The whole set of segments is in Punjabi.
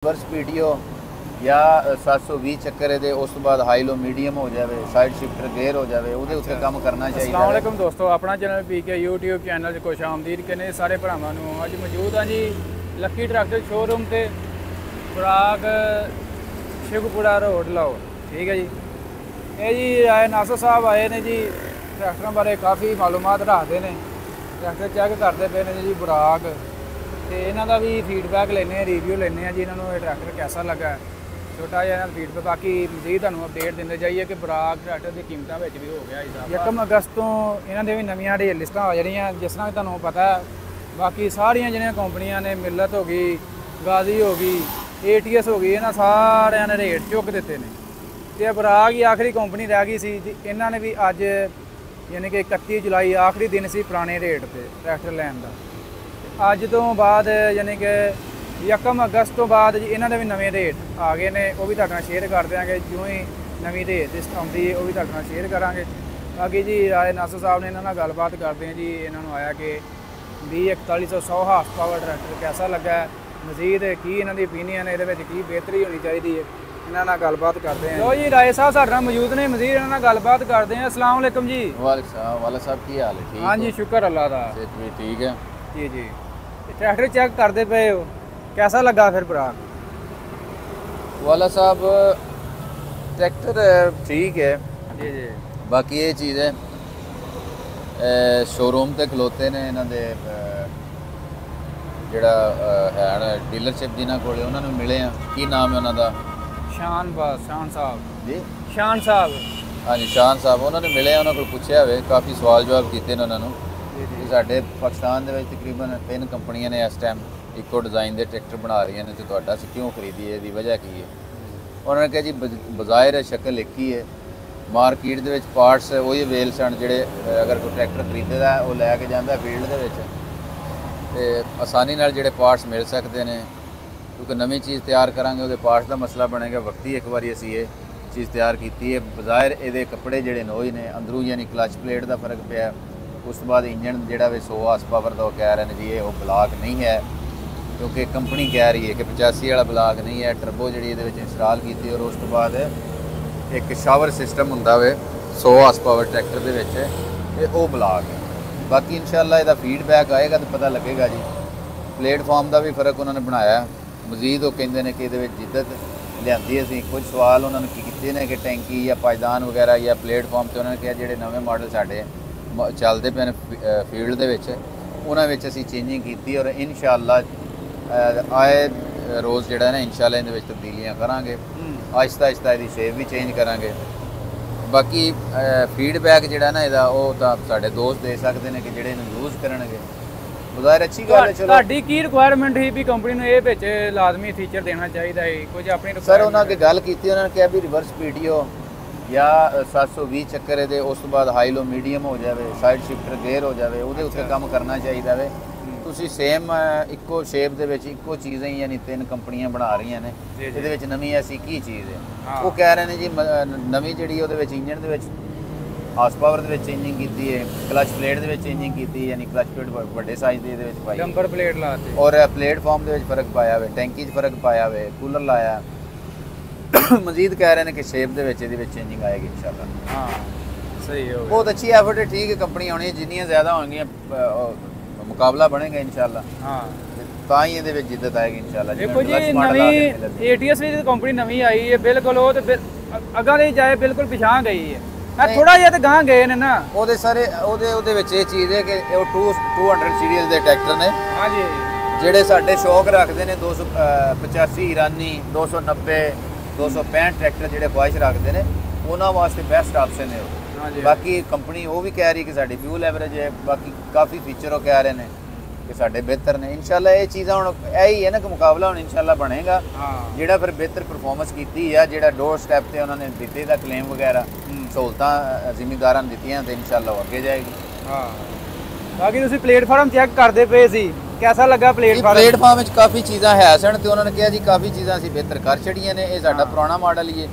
रिवर्स पीटीओ या 720 ਚੱਕਰ ਦੇ ਉਸ ਤੋਂ ਬਾਅਦ ਹਾਈ ਲੋ ਮੀਡੀਅਮ ਹੋ ਜਾਵੇ ਸਾਈਡ ਸ਼ਿਫਟਰ ਗੇਅਰ ਹੋ ਜਾਵੇ ਉਹਦੇ ਉੱਤੇ ਕੰਮ ਕਰਨਾ ਚਾਹੀਦਾ अस्सलाम वालेकुम दोस्तों अपना चैनल पीके यूट्यूब चैनल च खुश आमदीद कहने सारे भरावां नूं अज मौजूद हाँ जी लक्की ट्रैक्टर शोरूम ते खुराक शिवपुरा रोड लाहौर ठीक है जी ये जी आए नासर साहब आए ने जी ट्रैक्टरों बारे काफ़ी मालूमात रखते हैं ट्रैक्टर चेक करते पे ने जी बुराक तो इन्हों का भी फीडबैक लेने रिव्यू लेने जी इन्होंने ट्रैक्टर कैसा लगा छोटा जहा फीडबैक बाकी मजीद तुहानूं अपडेट देंदे जाइए कि बुराक ट्रैक्टर की कीमतों में भी हो गया इजाफा 1 अगस्त तो इन्होंने भी नवीं रेट लिस्टां आ जानियां जिस तरह तुहानूं पता है बाकी सारिया जिहड़ियां कंपनियां ने मिलत हो गई गाजी हो गई ATS हो गई इन्हां सारियां ने रेट चुक दिते हैं तो बुराक ही आखिरी कंपनी रह गई सी इन्हां ने भी अज यानी कि 31 जुलाई आखिरी दिन से पुराने रेट पर ट्रैक्टर लैन का अज तो बाद यानी कि 1 अगस्त तो बाद जी इन्होंने भी नवे रेट आ गए ने वो भी तुहाडे नाल शेयर कर देंगे जो ही नवी रेट लिस्ट आउंदी है वो भी तुहाडे नाल शेयर करांगे बाकी जी राय नासर साहब ने इन्हां नाल गलबात करते हैं जी इन्होंने आया कि 204100 हार्स पावर ट्रैक्टर कैसा लगा है मजीद की इन्हां दी ओपीनियन है की बेहतरी होनी चाहिए है इन्हां नाल गलबात करते हैं लो जी राय साहब साडे नाल मौजूद ने मजीद इन्हां नाल गलबात करते हैं अस्सलाम वालेकुम जी वाला साहब की हाल है ठीक हाँ जी शुक्र अल्लाह दा सेहत भी ठीक है जी जी ट्रैक्टर चेक करते पे हो कैसा लगा फिर बुराक वाला साहब ट्रैक्टर ठीक है जी जी बाकी ये चीज़ है शोरूम ते खलोते ने इन्हां दे ਜਿਹੜਾ ਹੈ ਡੀਲਰਸ਼ਿਪ ਜਿਨ੍ਹਾਂ ਕੋਲੇ ਉਹਨਾਂ ਨੂੰ ਮਿਲੇ ਆ ਕੀ ਨਾਮ ਹੈ ਉਹਨਾਂ ਦਾ शान साहब ਜੀ शान साहब ਹਾਂਜੀ ਸ਼ਾਨ ਸਾਹਿਬ ਉਹਨਾਂ ਨੇ ਮਿਲੇ ਉਹਨਾਂ ਕੋਲ ਪੁੱਛਿਆ ਹੋਵੇ ਕਾਫੀ ਸਵਾਲ ਜਵਾਬ ਕੀਤੇ ਨੇ ਉਹਨਾਂ ਨੂੰ ਕਿ ਸਾਡੇ ਪਾਕਿਸਤਾਨ ਦੇ ਵਿੱਚ ਤਕਰੀਬਨ 3 ਕੰਪਨੀਆਂ ਨੇ ਇਸ ਟਾਈਮ ਇੱਕੋ ਡਿਜ਼ਾਈਨ ਦੇ ਟਰੈਕਟਰ ਬਣਾ ਰਹੀਆਂ ਨੇ ਤੇ ਤੁਹਾਡਾ ਅਸੀਂ ਕਿਉਂ ਖਰੀਦੀਏ ਇਹਦੀ ਵਜ੍ਹਾ ਕੀ ਹੈ ਉਹਨਾਂ ਨੇ ਕਿਹਾ ਜੀ ਬਜ਼ਾਹਿਰ ਸ਼ਕਲ ਇੱਕ ਹੀ ਹੈ ਮਾਰਕੀਟ ਦੇ ਵਿੱਚ ਪਾਰਟਸ ਉਹੀ ਅਵੇਲ ਸਨ ਜਿਹੜੇ ਅਗਰ ਕੋਈ ਟਰੈਕਟਰ ਖਰੀਦਦਾ ਉਹ ਲੈ ਕੇ ਜਾਂਦਾ ਫੀਲਡ ਦੇ ਵਿੱਚ ਤੇ ਆਸਾਨੀ ਨਾਲ ਜਿਹੜੇ ਪਾਰਟਸ ਮਿਲ ਸਕਦੇ ਨੇ ਕਿਉਂਕਿ ਨਵੀਂ ਚੀਜ਼ ਤਿਆਰ ਕਰਾਂਗੇ ਉਹਦੇ ਪਾਰਟਸ ਦਾ ਮਸਲਾ ਬਣੇਗਾ ਵਕਤੀ ਇੱਕ ਵਾਰੀ ਅਸੀਂ ਇਹ ਚੀਜ਼ ਤਿਆਰ ਕੀਤੀ ਹੈ ਬਜ਼ਾਹਿਰ ਇਹਦੇ ਕੱਪੜੇ ਜਿਹੜੇ ਨੇ ਉਹੀ ਨੇ ਅੰਦਰੂ ਯਾਨੀ ਕਲਚ ਪਲੇਟ ਦਾ ਫਰਕ ਪਿਆ ਉਸ ਤੋਂ ਬਾਅਦ ਇੰਜਣ ਜਿਹੜਾ ਵੀ 100 ਹਾਰਸ ਪਾਵਰ ਦਾ ਉਹ ਕਹਿ ਰਹੇ ਨੇ ਜੀ ਇਹ ਉਹ ਬਲਾਕ ਨਹੀਂ ਹੈ ਕਿਉਂਕਿ ਕੰਪਨੀ ਕਹਿ ਰਹੀ ਹੈ ਕਿ 85 ਵਾਲਾ ਬਲਾਕ ਨਹੀਂ ਹੈ ਟਰਬੋ ਜਿਹੜੀ ਇਹਦੇ ਵਿੱਚ ਇੰਸਟਾਲ ਕੀਤੀ ਔਰ ਉਸ ਤੋਂ ਬਾਅਦ ਇੱਕ ਸ਼ਾਵਰ ਸਿਸਟਮ ਹੁੰਦਾ ਵੇ 100 ਹਾਰਸ ਪਾਵਰ ਟਰੈਕਟਰ ਦੇ ਵਿੱਚ ਇਹ ਉਹ ਬਲਾਕ ਹੈ ਬਾਕੀ ਇਨਸ਼ਾਅੱਲਾ ਇਹਦਾ ਫੀਡਬੈਕ ਆਏਗਾ ਤਾਂ ਪਤਾ ਲੱਗੇਗਾ ਜੀ ਪਲੇਟਫਾਰਮ ਦਾ ਵੀ ਫਰਕ ਉਹਨਾਂ ਨੇ ਬਣਾਇਆ ਮਜ਼ੀਦ ਉਹ ਕਹਿੰਦੇ ਨੇ ਕਿ ਇਹਦੇ ਵਿੱਚ ਜਿੱਦਤ ਲਿਆਂਦੀ ਅਸੀਂ ਕੁਝ ਸਵਾਲ ਉਹਨਾਂ ਨੇ ਕੀ ਕੀਤੇ ਨੇ ਕਿ ਟੈਂਕੀ ਜਾਂ ਪਾਇਦਾਨ ਵਗੈਰਾ ਜਾਂ ਪਲੇਟਫਾਰਮ ਤੇ ਉਹਨਾਂ ਨੇ ਕਿਹਾ ਜਿਹੜੇ ਨਵੇਂ ਮਾਡਲ ਸਾਡੇ ਚੱਲਦੇ ਪਏ ਨੇ ਫੀਲਡ ਦੇ ਵਿੱਚ ਉਹਨਾਂ ਵਿੱਚ ਅਸੀਂ ਚੇਂਜਿੰਗ ਕੀਤੀ ਔਰ ਇਨਸ਼ਾਅੱਲਾ ਆਏ ਰੋਜ਼ ਜਿਹੜਾ ਨਾ ਇਨਸ਼ਾਅੱਲਾ ਇਹਦੇ ਵਿੱਚ ਤਬਦੀਲੀਆਂ ਕਰਾਂਗੇ ਆਹਿਸਤਾ ਆਹਿਸਤਾ ਇਹਦੀ ਸ਼ੇਪ ਵੀ ਚੇਂਜ ਕਰਾਂਗੇ ਬਾਕੀ ਫੀਡਬੈਕ ਜਿਹੜਾ ਨਾ ਇਹਦਾ ਉਹ ਤਾਂ ਸਾਡੇ ਦੋਸਤ ਦੇ ਸਕਦੇ ਨੇ ਕਿ ਜਿਹੜੇ ਇਹਨੂੰ ਯੂਜ਼ ਕਰਨਗੇ ਬਜ਼ਾਰ ਅੱਛੀ ਗੱਲ ਹੈ ਚਲੋ ਤੁਹਾਡੀ ਕੀ ਰਿਕੁਆਇਰਮੈਂਟ ਸੀ ਵੀ ਕੰਪਨੀ ਨੂੰ ਇਹ ਵਿੱਚ ਲਾਜ਼ਮੀ ਫੀਚਰ ਦੇਣਾ ਚਾਹੀਦਾ ਹੈ ਕੁਝ ਆਪਣੀ ਸਰ ਉਹਨਾਂ ਕੇ ਗੱਲ ਕੀਤੀ ਉਹਨਾਂ ਨੇ ਕਿਹਾ ਵੀ ਰਿਵਰਸ ਪੀਟੀਓ ਜਾਂ 720 ਚੱਕਰ ਦੇ ਉਸ ਤੋਂ ਬਾਅਦ ਹਾਈ ਲੋ ਮੀਡੀਅਮ ਹੋ ਜਾਵੇ ਸਾਈਡ ਸ਼ਿਫਟਰ ਗੇਅਰ ਹੋ ਜਾਵੇ ਉਹਦੇ ਉੱਤੇ ਕੰਮ ਕਰਨਾ ਚਾਹੀਦਾ ਵੇ ਤੁਸੀਂ ਸੇਮ ਇੱਕੋ ਸ਼ੇਪ ਦੇ ਵਿੱਚ ਇੱਕੋ ਚੀਜ਼ਾਂ ਹੀ ਯਾਨੀ 3 ਕੰਪਨੀਆਂ ਬਣਾ ਰਹੀਆਂ ਨੇ ਇਹਦੇ ਵਿੱਚ ਨਵੀਂ ਐਸੀ ਕੀ ਚੀਜ਼ ਹੈ ਉਹ ਕਹਿ ਰਹੇ ਨੇ ਜੀ ਨਵੀਂ ਜਿਹੜੀ ਉਹਦੇ ਵਿੱਚ ਇੰਜਨ ਦੇ ਵਿੱਚ ਹਾਰਸ ਪਾਵਰ ਦੇ ਵਿੱਚ ਚੇਂਜਿੰਗ ਕੀਤੀ ਹੈ ਕਲਚ ਪਲੇਟ ਦੇ ਵਿੱਚ ਚੇਂਜਿੰਗ ਕੀਤੀ ਯਾਨੀ ਕਲਚ ਪਲੇਟ ਵੱਡੇ ਸਾਈਜ਼ ਦੀ ਇਹਦੇ ਵਿੱਚ ਪਾਈ ਨੰਬਰ ਪਲੇਟ ਲਾਤੀ ਔਰ ਪਲੇਟਫਾਰਮ ਦੇ ਵਿੱਚ ਫਰਕ ਪਾਇਆ ਹੋਵੇ ਟੈਂਕੀ 'ਚ ਫਰਕ ਪਾਇਆ ਹੋਵੇ ਕੂਲਰ ਲਾਇਆ ਮਜ਼ੀਦ ਕਹਿ ਰਹੇ ਨੇ ਕਿ ਸ਼ੇਪ ਦੇ ਵਿੱਚ ਇਹਦੇ ਵਿੱਚ ਚੇਂਜਿੰਗ ਆਏਗੀ ਇਨਸ਼ਾਅੱਲਾ ਹਾਂ ਸਹੀ ਹੋ ਗਿਆ ਬਹੁਤ ਅੱਛੀ ਐਫਰਟ ਹੈ ਠੀਕ ਹੈ ਕੰਪਨੀਆਂ ਹੋਣੀਆਂ ਜਿੰਨੀਆਂ ਜ਼ਿਆਦਾ ਹੋਣਗੀਆਂ ਮੁਕਾਬਲਾ ਬਣੇਗਾ ਇਨਸ਼ਾਅੱਲਾ ਹਾਂ ਤਾਂ ਹੀ ਇਹਦੇ ਵਿੱਚ ਜਿੱਦਤ ਆਏਗੀ ਇਨਸ਼ਾਅੱਲਾ ਦੇਖੋ ਜੀ ਨਵੀਂ ATS ਵੀ ਕੰਪਨੀ ਨਵੀਂ ਆਈ ਹੈ ਬਿਲਕੁਲ ਉਹ ਤੇ ਅੱਗਾ ਨਹੀਂ ਜਾਏ ਬਿਲਕੁਲ ਪਿਛਾਂ ਗਈ ਹੈ ਥੋੜਾ ਜਿਹਾ ਤੇ ਗਾਂ ਗਏ ਨੇ ਨਾ ਉਹਦੇ ਸਾਰੇ ਉਹਦੇ ਵਿੱਚ ਇਹ ਚੀਜ਼ ਹੈ ਕਿ ਉਹ 200 ਸੀਰੀਜ਼ ਦੇ ਟਰੈਕਟਰ ਨੇ ਹਾਂਜੀ ਜਿਹੜੇ ਸਾਡੇ ਸ਼ੌਕ ਰੱਖਦੇ ਨੇ 285 ਇਰਾਨੀ 290 265 ਟਰੈਕਟਰ ਜਿਹੜੇ ਖੁਆਇਸ਼ ਰੱਖਦੇ ਨੇ ਉਹਨਾਂ ਵਾਸਤੇ ਬੈਸਟ ਆਪਸ਼ਨ ਹੈ ਬਾਕੀ ਕੰਪਨੀ ਉਹ ਵੀ ਕਹਿ ਰਹੀ ਕਿ ਸਾਡੀ ਫਿਊਲ ਐਵਰੇਜ ਹੈ ਬਾਕੀ ਕਾਫੀ ਫੀਚਰ ਉਹ ਕਹਿ ਰਹੇ ਨੇ ਕਿ ਸਾਡੇ ਬਿਹਤਰ ਨੇ ਇਨਸ਼ਾਅੱਲਾ ਇਹ ਚੀਜ਼ਾਂ ਹੁਣ ਇਹੀ ਹੈ ਨਾ ਕਿ ਮੁਕਾਬਲਾ ਹੁਣ ਇਨਸ਼ਾਅੱਲਾ ਬਣੇਗਾ ਜਿਹੜਾ ਫਿਰ ਬਿਹਤਰ ਪਰਫਾਰਮੈਂਸ ਕੀਤੀ ਆ ਜਿਹੜਾ ਡੋਰ ਸਟੈਪ ਤੇ ਉਹਨਾਂ ਨੇ ਦਿੱਤੇ ਦਾ ਕਲੇਮ ਵਗੈਰਾ ਸਹੂਲਤਾਂ ਜ਼ਿਮੀਂਦਾਰਾਂ ਨੇ ਦਿੱਤੀਆਂ ਤੇ ਇਨਸ਼ਾਅੱਲਾ ਉਹ ਅੱਗੇ ਜਾਏਗੀ ਹਾਂ ਬਾਕੀ ਤੁਸੀਂ ਪਲੇਟਫਾਰਮ ਚੈੱਕ ਕਰਦੇ ਪਏ ਸੀ कैसा लगा प्लेटफार्म में काफ़ी चीज़ा है सन तो उन्होंने कहा जी काफ़ी चीज़ा असीं बेहतर कर छड़ियां ने ये साडा पुराना मॉडल ही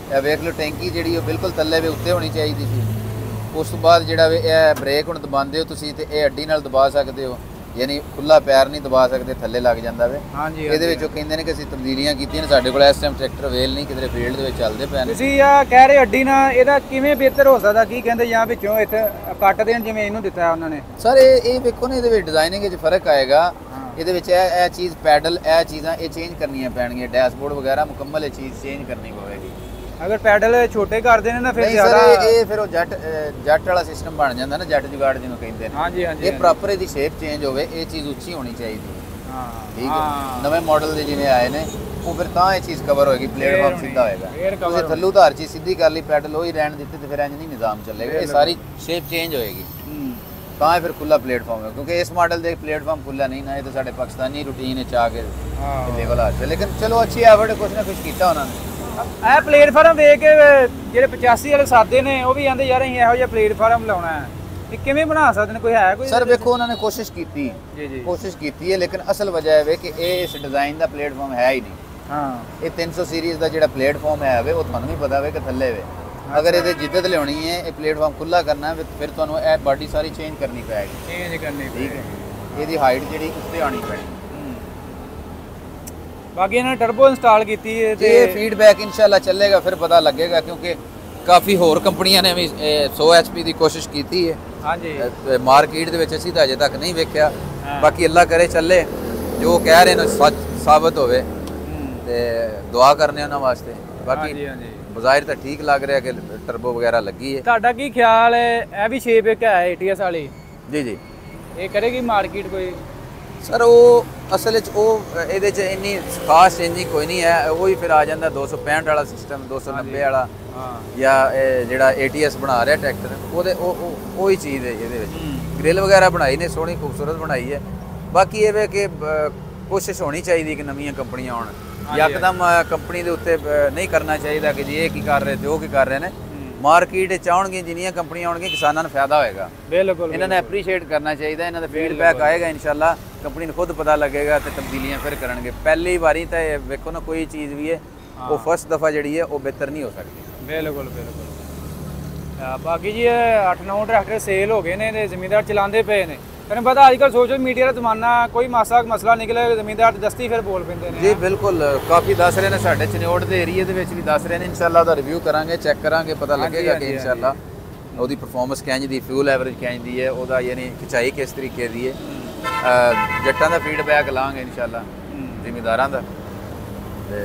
है वेख लो टैंकी जी बिल्कुल थल्ले वे उत्ते होनी चाहिए थी उस तो बाद जिहड़ा वे ब्रेक हुण दबांदे हो तुसीं ते ये अड्डी नाल दबा सकदे हो ਯਾਨੀ ਖੁੱਲਾ ਪੈਰ ਨਹੀਂ ਦਬਾ ਸਕਦੇ, ਥੱਲੇ ਲੱਗ ਜਾਂਦਾ ਵੇ। ਹਾਂਜੀ ਇਹਦੇ ਵਿੱਚ ਉਹ ਕਹਿੰਦੇ ਨੇ ਕਿ ਅਸੀਂ ਤਬਦੀਲੀਆਂ ਕੀਤੀਆਂ ਨੇ, ਸਾਡੇ ਕੋਲ ਇਸ ਟਾਈਮ ਟਰੈਕਟਰ ਵੇਲ ਨਹੀਂ, ਕਿਧਰੇ ਫੀਲਡ ਦੇ ਵਿੱਚ ਚੱਲਦੇ ਪਏ ਨੇ। ਤੁਸੀਂ ਆ ਕਹਿ ਰਹੇ ਅੱਡੀ ਨਾਲ ਇਹਦਾ ਕਿਵੇਂ ਬਿਹਤਰ ਹੋ ਸਕਦਾ, ਕੀ ਕਹਿੰਦੇ ਜਾਂ ਵਿੱਚੋਂ ਇੱਥੇ ਕੱਟ ਦੇਣ ਜਿਵੇਂ ਇਹਨੂੰ ਦਿੱਤਾ ਉਹਨਾਂ ਨੇ? ਸਰ ਇਹ ਵੇਖੋ ਨਾ, ਇਹਦੇ ਵਿੱਚ ਡਿਜ਼ਾਈਨਿੰਗ ਵਿੱਚ ਫਰਕ ਆਏਗਾ। ਇਹਦੇ ਵਿੱਚ ਇਹ ਚੀਜ਼ ਪੈਡਲ, ਇਹ ਚੀਜ਼ਾਂ ਇਹ ਚੇਂਜ ਕਰਨੀਆਂ ਪੈਣਗੀਆਂ, ਡੈਸ਼ਬੋਰਡ ਵਗੈਰਾ ਮੁਕੰਮਲ ਇਹ ਚੀਜ਼ ਚੇਂਜ ਕਰਨੀ ਪਵੇਗੀ। ਅਗਰ ਪੈਡਲ ਛੋਟੇ ਕਰਦੇ ਨੇ ਨਾ ਫਿਰ ਨਹੀਂ ਜ਼ਿਆਦਾ ਸਰ, ਇਹ ਫਿਰ ਉਹ ਜੱਟ ਵਾਲਾ ਸਿਸਟਮ ਬਣ ਜਾਂਦਾ ਨਾ, ਜੱਟ ਜੁਗਾੜ ਜਿਹਨੂੰ ਕਹਿੰਦੇ ਨੇ। ਹਾਂਜੀ ਹਾਂਜੀ ਇਹ ਪ੍ਰੋਪਰ ਇਹਦੀ ਸ਼ੇਪ ਚੇਂਜ ਹੋਵੇ, ਇਹ ਚੀਜ਼ ਉੱਚੀ ਹੋਣੀ ਚਾਹੀਦੀ। ਹਾਂ ਠੀਕ ਹੈ, ਨਵੇਂ ਮਾਡਲ ਦੇ ਜਿਵੇਂ ਆਏ ਨੇ ਉਹ ਫਿਰ ਤਾਂ ਇਹ ਚੀਜ਼ ਕਵਰ ਹੋਏਗੀ, ਪਲੇਟਫਾਰਮ ਸਿੱਧਾ ਹੋਏਗਾ। ਤੁਸੀਂ ਥੱਲੂ ਧਾਰ ਚੀਜ਼ ਸਿੱਧੀ ਕਰ ਲਈ, ਪੈਡਲ ਉਹੀ ਰਹਿਣ ਦਿੱਤੇ ਤੇ ਫਿਰ ਇੰਜ ਨਹੀਂ ਨਿਜ਼ਾਮ ਚੱਲੇਗਾ, ਇਹ ਸਾਰੀ ਸ਼ੇਪ ਚੇਂਜ ਹੋਏਗੀ ਤਾਂ ਇਹ ਫਿਰ ਖੁੱਲਾ ਪਲੇਟਫਾਰਮ ਹੈ। ਕਿਉਂਕਿ ਇਸ ਮਾਡਲ ਦੇ ਪਲੇਟਫਾਰਮ ਖੁੱਲਾ ਨਹੀਂ ਨਾ, ਇਹ ਤਾਂ ਸਾਡੇ ਪਾਕਿਸਤਾਨੀ ਰੂਟੀਨ ਵਿੱਚ ਆ ਕੇ ਲੈਵਲ ਆ ਚ। ਲੇਕਿਨ ਚਲੋ ਅੱਛੀ ਐਫਰਟ, ਕੁਛ ਨਾ ਕੁਛ ਕੀਤਾ ਉਹਨਾਂ ਨੇ। ਇਹ ਪਲੇਟਫਾਰਮ ਵੇਖ ਕੇ ਜਿਹੜੇ 85 ਵਾਲੇ ਸਾਦੇ ਨੇ ਉਹ ਵੀ ਆਂਦੇ ਯਾਰ ਅਸੀਂ ਇਹੋ ਜਿਹਾ ਪਲੇਟਫਾਰਮ ਲਾਉਣਾ ਹੈ, ਇਹ ਕਿਵੇਂ ਬਣਾ ਸਕਦੇ ਨੇ? ਕੋਈ ਹੈ ਕੋਈ? ਸਰ ਵੇਖੋ, ਉਹਨਾਂ ਨੇ ਕੋਸ਼ਿਸ਼ ਕੀਤੀ, ਜੀ ਕੋਸ਼ਿਸ਼ ਕੀਤੀ ਹੈ, ਲੇਕਿਨ ਅਸਲ ਵਜ੍ਹਾ ਇਹ ਕਿ ਇਹ ਇਸ ਡਿਜ਼ਾਈਨ ਦਾ ਪਲੇਟਫਾਰਮ ਹੈ ਹੀ ਨਹੀਂ। ਹਾਂ, ਇਹ 300 ਸੀਰੀਜ਼ ਦਾ ਜਿਹੜਾ ਪਲੇਟਫਾਰਮ ਹੈ ਵੇ, ਉਹ ਤੁਹਾਨੂੰ ਵੀ ਪਤਾ ਵੇ ਕਿ ਥੱਲੇ ਵੇ। ਅਗਰ ਇਹਦੇ ਜਿੱਦਤ ਲਿਆਉਣੀ ਹੈ, ਇਹ ਪਲੇਟਫਾਰਮ ਖੁੱਲਾ ਕਰਨਾ ਹੈ, ਫਿਰ ਤੁਹਾਨੂੰ ਇਹ ਬਾਡੀ ਸਾਰੀ ਚੇਂਜ ਕਰਨੀ ਪਏਗੀ। ਚੇਂਜ ਕਰਨੀ ਠੀਕ ਹੈ, ਇਹਦੀ ਹਾਈਟ ਜਿਹੜੀ ਉੱਤੇ ਆਣੀ ਪੈਣੀ। ਬਾਕੀ ਇਹਨਾਂ ਨੇ ਟਰਬੋ ਇੰਸਟਾਲ ਕੀਤੀ ਹੈ ਤੇ ਇਹ ਫੀਡਬੈਕ ਇਨਸ਼ਾਅੱਲਾ ਚੱਲੇਗਾ, ਫਿਰ ਪਤਾ ਲੱਗੇਗਾ। ਕਿਉਂਕਿ ਕਾਫੀ ਹੋਰ ਕੰਪਨੀਆਂ ਨੇ ਵੀ 100 HP ਦੀ ਕੋਸ਼ਿਸ਼ ਕੀਤੀ ਹੈ। ਹਾਂਜੀ, ਮਾਰਕੀਟ ਦੇ ਵਿੱਚ ਅਸੀਂ ਤਾਂ ਅਜੇ ਤੱਕ ਨਹੀਂ ਵੇਖਿਆ। ਬਾਕੀ ਅੱਲਾ ਕਰੇ ਚੱਲੇ, ਜੋ ਕਹਿ ਰਹੇ ਨੇ ਸੱਚ ਸਾਬਤ ਹੋਵੇ, ਤੇ ਦੁਆ ਕਰਨੇ ਉਹਨਾਂ ਵਾਸਤੇ। ਬਾਕੀ ਬਜ਼ਾਹਿਰ ਤਾਂ ਠੀਕ ਲੱਗ ਰਿਹਾ ਕਿ ਟਰਬੋ ਵਗੈਰਾ ਲੱਗੀ ਹੈ। ਤੁਹਾਡਾ ਕੀ ਖਿਆਲ ਹੈ, ਇਹ ਵੀ ਸ਼ੇਪ ਇੱਕ ਹੈ ATS ਵਾਲੀ? ਜੀ ਜੀ, ਇਹ ਕਰੇਗੀ ਮਾਰਕੀਟ ਕੋਈ? ਸਰ ਉਹ ਅਸਲ ਵਿੱਚ ਉਹ ਇਹਦੇ 'ਚ ਇੰਨੀ ਖਾਸ ਚੇਂਜਿੰਗ ਕੋਈ ਨਹੀਂ ਹੈ। ਉਹੀ ਫਿਰ ਆ ਜਾਂਦਾ 265 ਵਾਲਾ ਸਿਸਟਮ, 290 ਵਾਲਾ, ਜਾਂ ਜਿਹੜਾ ATS ਬਣਾ ਰਿਹਾ ਟਰੈਕਟਰ, ਉਹਦੇ ਉਹੀ ਚੀਜ਼ ਹੈ ਇਹਦੇ ਵਿੱਚ। ਗ੍ਰਿਲ ਵਗੈਰਾ ਬਣਾਈ ਨੇ, ਸੋਹਣੀ ਖੂਬਸੂਰਤ ਬਣਾਈ ਹੈ। ਬਾਕੀ ਇਹ ਵੇ ਕਿ ਕੋਸ਼ਿਸ਼ ਹੋਣੀ ਚਾਹੀਦੀ ਕਿ ਨਵੀਆਂ ਕੰਪਨੀਆਂ ਆਉਣ, ਯਕਦਮ ਕੰਪਨੀ ਦੇ ਉੱਤੇ ਨਹੀਂ ਕਰਨਾ ਚਾਹੀਦਾ ਕਿ ਜੀ ਇਹ ਕੀ ਕਰ ਰਹੇ ਤੇ ਉਹ ਕੀ ਕਰ ਰਹੇ ਨੇ। ਮਾਰਕੀਟ ਚ ਆਉਣਗੀਆਂ ਜਿੰਨੀਆਂ ਕੰਪਨੀਆਂ ਆਉਣਗੀਆਂ, ਕਿਸਾਨਾਂ ਨੂੰ ਫਾਇਦਾ ਹੋਏਗਾ। ਬਿਲਕੁਲ, ਇਹਨਾਂ ਨੇ ਐਪਰੀਸ਼ੀਏਟ ਕਰਨਾ ਚਾਹੀਦਾ। ਇਹਨਾਂ ਦਾ ਫੀਡਬੈਕ ਆਏਗਾ ਇਨਸ਼ਾਅੱਲਾ, ਕੰਪਨੀ ਨੂੰ ਖੁਦ ਪਤਾ ਲੱਗੇਗਾ ਤੇ ਤਬਦੀਲੀਆਂ ਫਿਰ ਕਰਨਗੇ। ਪਹਿਲੀ ਵਾਰੀ ਤਾਂ ਇਹ ਵੇਖੋ ਨਾ, ਕੋਈ ਚੀਜ਼ ਵੀ ਹੈ ਉਹ ਫਸਟ ਦਫਾ ਜਿਹੜੀ ਹੈ ਉਹ ਬਿਹਤਰ ਨਹੀਂ ਹੋ ਸਕਦੀ। ਬਿਲਕੁਲ ਬਿਲਕੁਲ। ਬਾਕੀ ਜੀ 8-9 ਟਰੈਕਟਰ ਸੇਲ ਹੋ ਗਏ ਨੇ ਤੇ ਜ਼ਮੀਂਦਾਰ ਚਲਾਉਂਦੇ ਪਏ ਨੇ। ਤੈਨੂੰ ਪਤਾ ਅੱਜ ਕੱਲ੍ਹ ਸੋਸ਼ਲ ਮੀਡੀਆ ਦਾ ਜ਼ਮਾਨਾ, ਕੋਈ ਮਾਸਾ ਮਸਲਾ ਨਿਕਲੇ ਜ਼ਮੀਂਦਾਰ ਦਸਤੀ ਫਿਰ ਬੋਲ ਪੈਂਦੇ ਨੇ। ਜੀ ਬਿਲਕੁਲ, ਕਾਫੀ ਦੱਸ ਰਹੇ ਨੇ, ਸਾਡੇ ਚਨਿਓਟ ਦੇ ਏਰੀਏ ਦੇ ਵਿੱਚ ਵੀ ਦੱਸ ਰਹੇ ਨੇ। ਇਨਸ਼ਾਅੱਲਾ ਉਹਦਾ ਰਿਵਿਊ ਕਰਾਂਗੇ, ਚੈੱਕ ਕਰਾਂਗੇ, ਪਤਾ ਲੱਗੇਗਾ ਕਿ ਇਨਸ਼ਾਅੱਲਾ ਉਹਦੀ ਪਰਫਾਰਮੈਂਸ ਕਿੰਝ ਦੀ, ਫਿਊਲ ਐਵਰੇਜ ਕਿੰਝ ਦੀ ਹੈ, ਉਹਦਾ ਯਾਨੀ ਖਿਚਾਈ ਕਿਸ ਤਰੀਕੇ ਦੀ ਹੈ। ਜੱਟਾਂ ਦਾ ਫੀਡਬੈਕ ਲਾਂਗੇ ਇਨਸ਼ਾਅੱਲਾ, ਜ਼ਿਮੀਂਦਾਰਾਂ ਦਾ।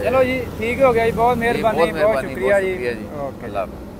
ਚਲੋ ਜੀ, ਠੀਕ ਹੋ ਗਿਆ ਜੀ, ਬਹੁਤ ਮਿਹਰਬਾਨੀ, ਬਹੁਤ ਸ਼ੁਕਰੀਆ ਜੀ। ਓਕੇ, ਅੱਲਾਹ ਹਾਫਿਜ਼।